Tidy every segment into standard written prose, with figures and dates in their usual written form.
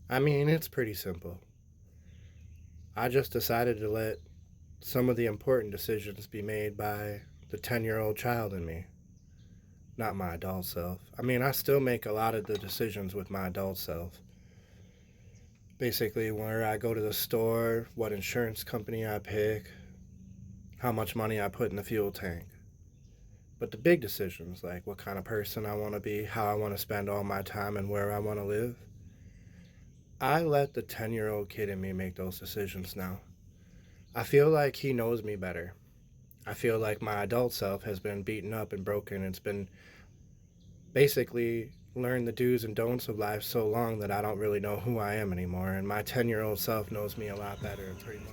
I mean, it's pretty simple. I just decided to let some of the important decisions be made by the 10-year-old child in me, not my adult self. I mean, I still make a lot of the decisions with my adult self. Basically, where I go to the store, what insurance company I pick, how much money I put in the fuel tank. But the big decisions, like what kind of person I want to be, how I want to spend all my time, and where I want to live, I let the 10-year-old kid in me make those decisions now. I feel like he knows me better. I feel like my adult self has been beaten up and broken. It's been basically learned the do's and don'ts of life so long that I don't really know who I am anymore. And my 10-year-old self knows me a lot better, pretty much.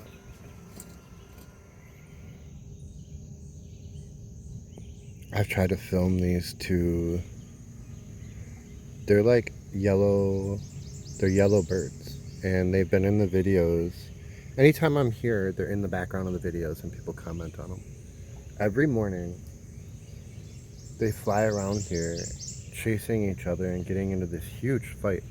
I've tried to film these two. They're like yellow, they're yellow birds. And they've been in the videos. Anytime I'm here, they're in the background of the videos and people comment on them. Every morning, they fly around here chasing each other and getting into this huge fights.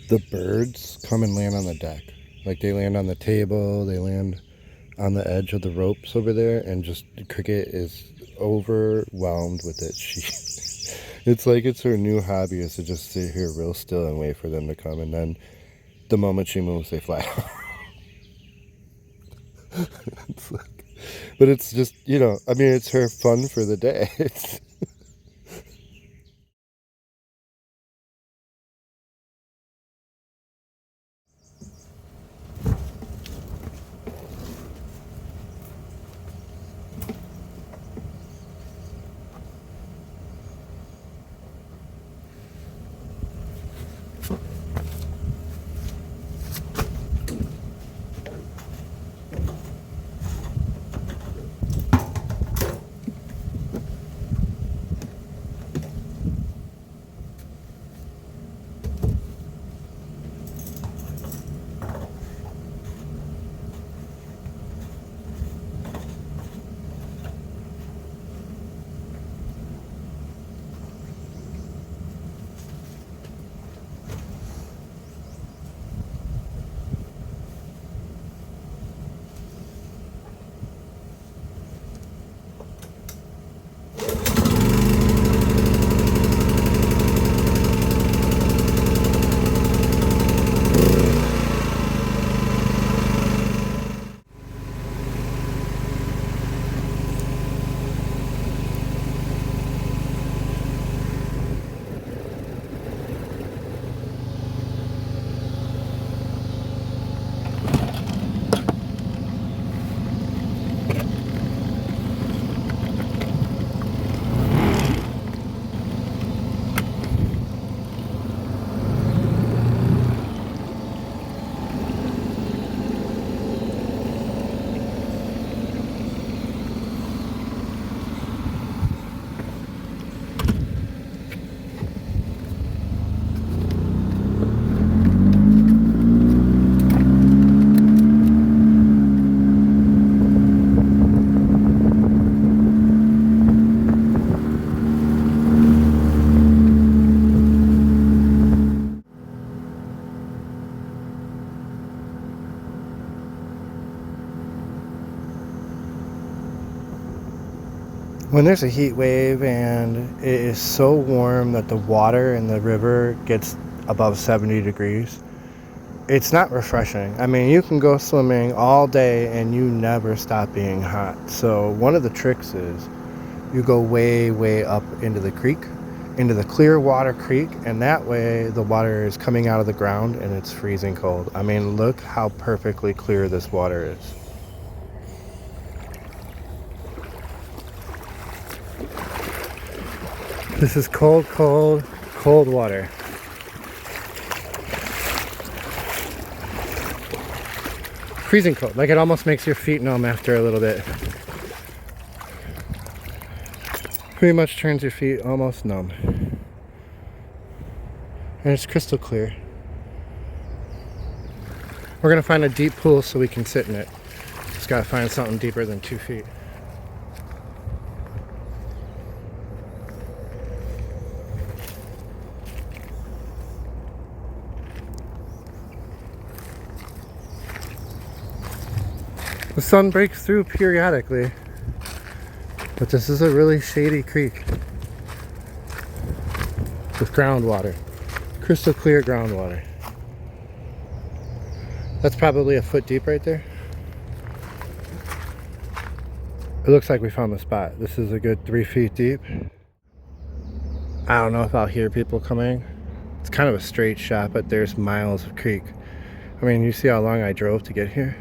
The birds come and land on the deck. Like they land on the table, they land on the edge of the ropes over there, and just Cricket is overwhelmed with it. It's like it's her new hobby is to just sit here real still and wait for them to come, and then the moment she moves, they fly out. It's like, but it's just, I mean, it's her fun for the day. When there's a heat wave and it is so warm that the water in the river gets above 70 degrees, it's not refreshing. I mean, you can go swimming all day and you never stop being hot. So one of the tricks is you go way, way up into the creek, into the clear water creek, and that way the water is coming out of the ground and it's freezing cold. I mean, look how perfectly clear this water is. This is cold, cold, cold water. Freezing cold. Like it almost makes your feet numb after a little bit. Pretty much turns your feet almost numb. And it's crystal clear. We're gonna find a deep pool so we can sit in it. Just gotta find something deeper than 2 feet. The sun breaks through periodically, but this is a really shady creek with groundwater, crystal clear groundwater. That's probably a foot deep right there. It looks like we found the spot. This is a good 3 feet deep. I don't know if I'll hear people coming. It's kind of a straight shot, but there's miles of creek. I mean, you see how long I drove to get here?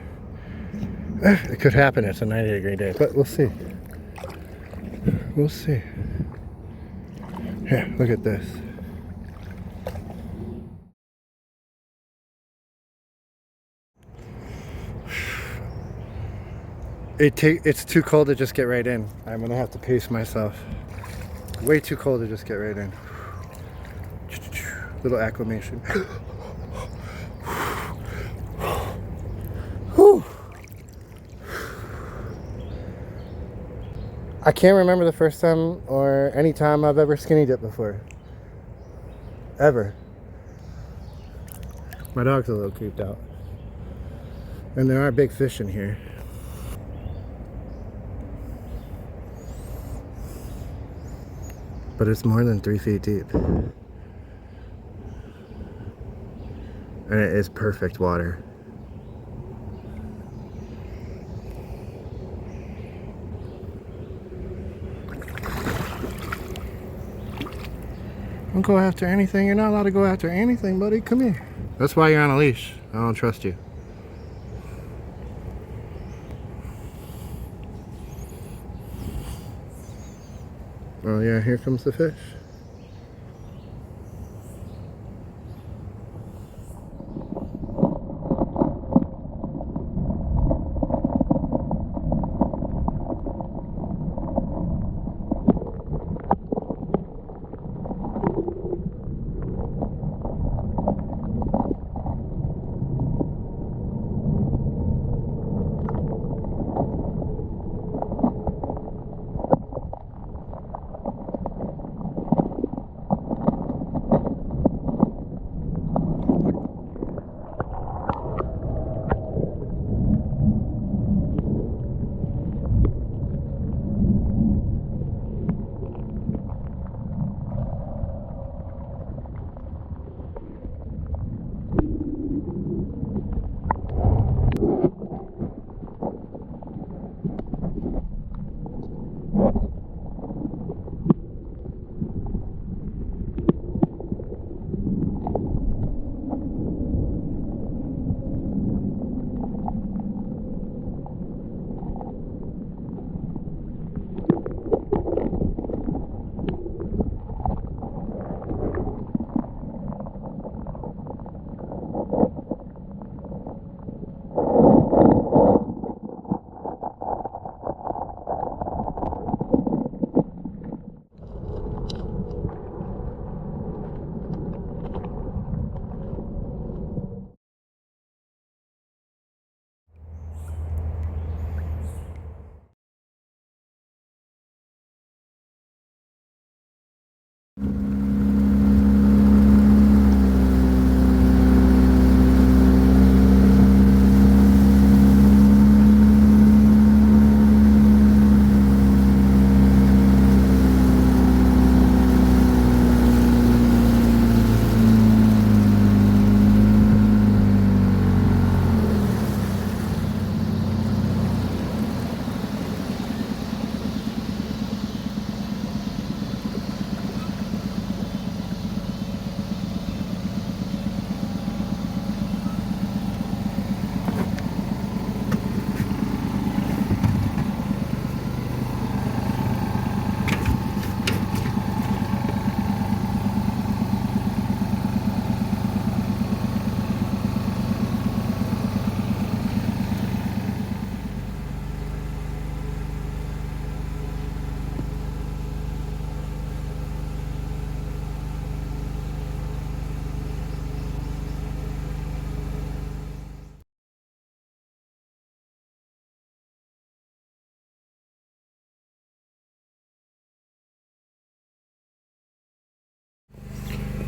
It could happen. It's a 90-degree day, but we'll see. We'll see. Here, look at this. It's too cold to just get right in. I'm gonna have to pace myself. Way too cold to just get right in. Little acclimation. I can't remember the first time or any time I've ever skinny dipped before. Ever. My dog's a little creeped out. And there are big fish in here. But it's more than 3 feet deep. And it is perfect water. Don't go after anything. You're not allowed to go after anything, buddy. Come here. That's why you're on a leash. I don't trust you. Oh yeah, here comes the fish.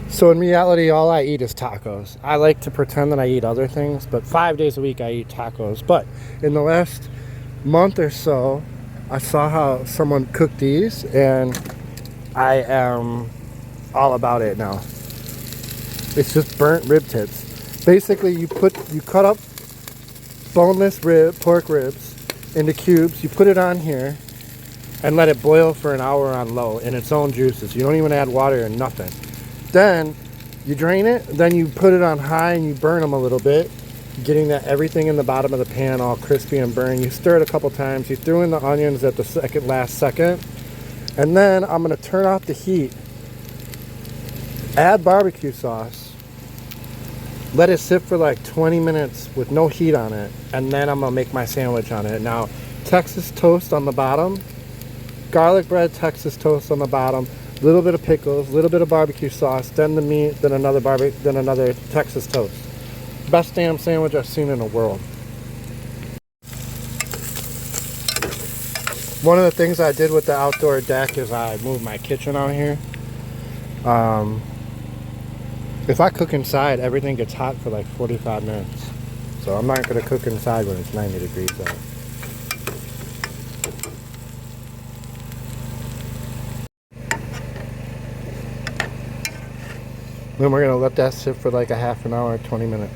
So in reality, all I eat is tacos. I like to pretend that I eat other things, but 5 days a week I eat tacos. But in the last month or so, I saw how someone cooked these, and I am all about it now. It's just burnt rib tips. Basically, you cut up boneless pork ribs into cubes. You put it on here and let it boil for an hour on low in its own juices. You don't even add water or nothing. Then you drain it. Then you put it on high and you burn them a little bit, getting that everything in the bottom of the pan all crispy and burned. You stir it a couple times. You threw in the onions at the last second, and then I'm gonna turn off the heat. Add barbecue sauce. Let it sit for like 20 minutes with no heat on it, and then I'm gonna make my sandwich on it. Now, Texas toast on the bottom, garlic bread, Texas toast on the bottom, a little bit of pickles, a little bit of barbecue sauce, then the meat, then another Texas toast. Best damn sandwich I've seen in the world. One of the things I did with the outdoor deck is I moved my kitchen out here. If I cook inside, everything gets hot for like 45 minutes. So I'm not going to cook inside when it's 90 degrees out. Then we're going to let that sit for like a half an hour, 20 minutes.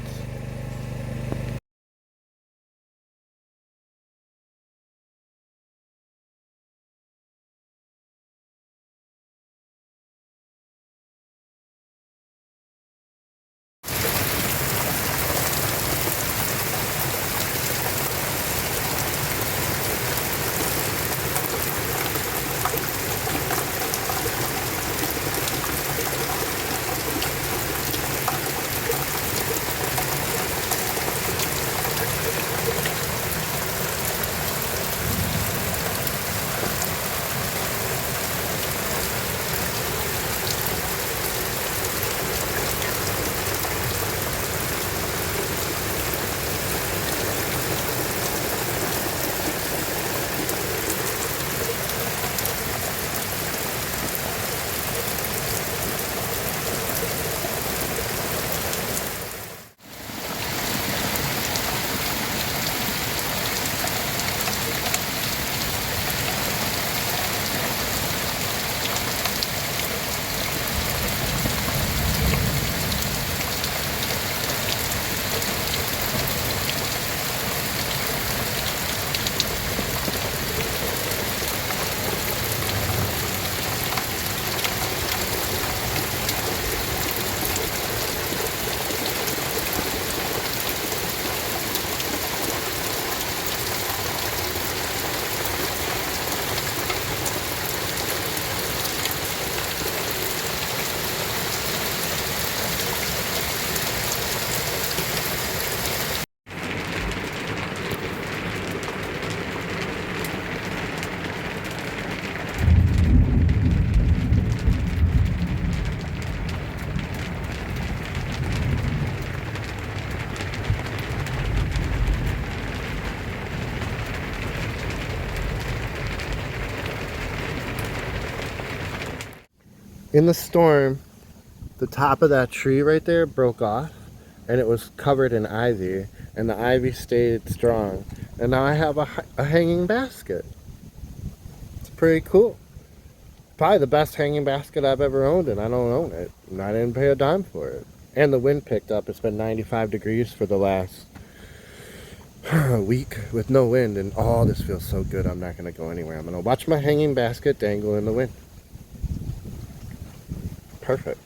In the storm, the top of that tree right there broke off, and it was covered in ivy, and the ivy stayed strong. And now I have a hanging basket. It's pretty cool. Probably the best hanging basket I've ever owned, and I don't own it. And I didn't pay a dime for it. And the wind picked up. It's been 95 degrees for the last week with no wind, and oh, this feels so good. I'm not going to go anywhere. I'm going to watch my hanging basket dangle in the wind. Perfect.